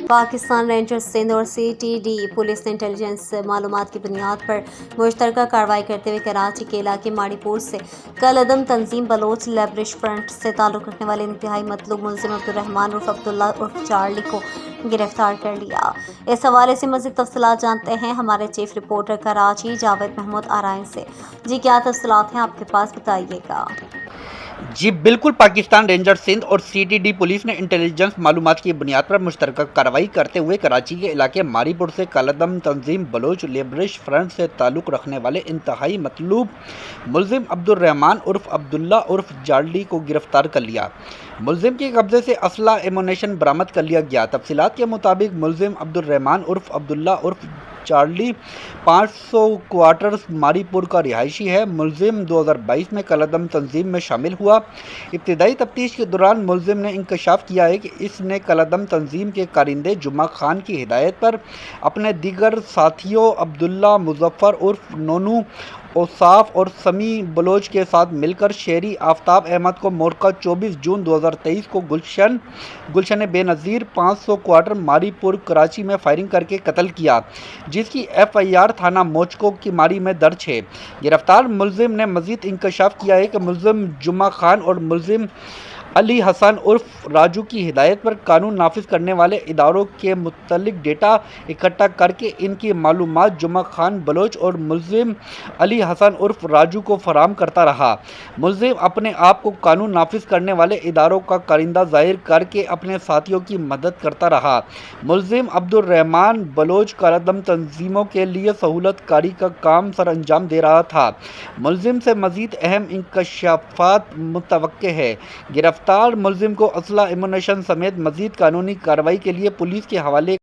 Pakistan rangers Sindh اور C T D police نے intelligence معلومات کی بنیاد پر مشترکہ کارروائی کرتے ہوئے کراچی کے علاقے ماڑی پور سے کالعدم تنظیم بلوچ لیبریشن فرنٹ سے تعلق رکھنے والے انتہائی مطلوب ملزم عبدالرحمان عرف عبداللہ عرف چارلی کو گرفتار کر لیا۔ اس حوالے سے مزید تفصیلات جانتے ہیں ہمارے چیف رپورٹر کراچی جاوید محمود آرائن سے۔ جی کیا تفصیلات ہیں آپ کے پاس، بتائیے گا۔ جی بالکل، پاکستان رینجرز سندھ اور سی ٹی ڈی پولیس نے انٹیلیجنس معلومات کی بنیاد پر مشترکہ کارروائی کرتے ہوئے کراچی کے علاقے ماڑی پور سے کالعدم تنظیم بلوچ لیبریشن فرنٹ سے تعلق رکھنے والے انتہائی مطلوب ملزم عبدالرحمان عرف عبداللہ عرف چارلی کو گرفتار کر لیا۔ ملزم کے قبضے سے اسلحہ ایمونیشن برآمد کر لیا گیا۔ تفصیلات کے مطابق ملزم عبدالرحمان عرف عبداللہ عرف چارلی 500 کوارٹرز ماڑی پور کا رہائشی ہے۔ ملزم 2022 میں کالعدم تنظیم میں شامل ہوا۔ ابتدائی تفتیش کے دوران ملزم نے انکشاف کیا ہے کہ اس نے کالعدم تنظیم کے کارندے جمعہ خان کی ہدایت پر اپنے دیگر ساتھیوں عبداللہ مظفر عرف نونو، اوصاف اور سمیع بلوچ کے ساتھ مل کر شہری آفتاب احمد کو مورخہ 24 جون 2023 کو گلشن بے نظیر 500 کوارٹر ماڑی پور کراچی میں فائرنگ کر کے قتل کیا، جس کی FIR تھانہ موچکو کی ماڑی میں درج ہے۔ گرفتار ملزم نے مزید انکشاف کیا ہے کہ ملزم جمعہ خان اور ملزم علی حسن عرف راجو کی ہدایت پر قانون نافذ کرنے والے اداروں کے متعلق ڈیٹا اکٹھا کر کے ان کی معلومات جمعہ خان بلوچ اور ملزم علی حسن عرف راجو کو فراہم کرتا رہا۔ ملزم اپنے آپ کو قانون نافذ کرنے والے اداروں کا کارندہ ظاہر کر کے اپنے ساتھیوں کی مدد کرتا رہا۔ ملزم عبدالرحمان بلوچ کالعدم تنظیموں کے لیے سہولت کاری کا کام سر انجام دے رہا تھا۔ ملزم سے مزید اہم انکشافات متوقع ہے۔ گرفتار ملزم کو اسلحہ ایمونیشن سمیت مزید قانونی کارروائی کے لیے پولیس کے حوالے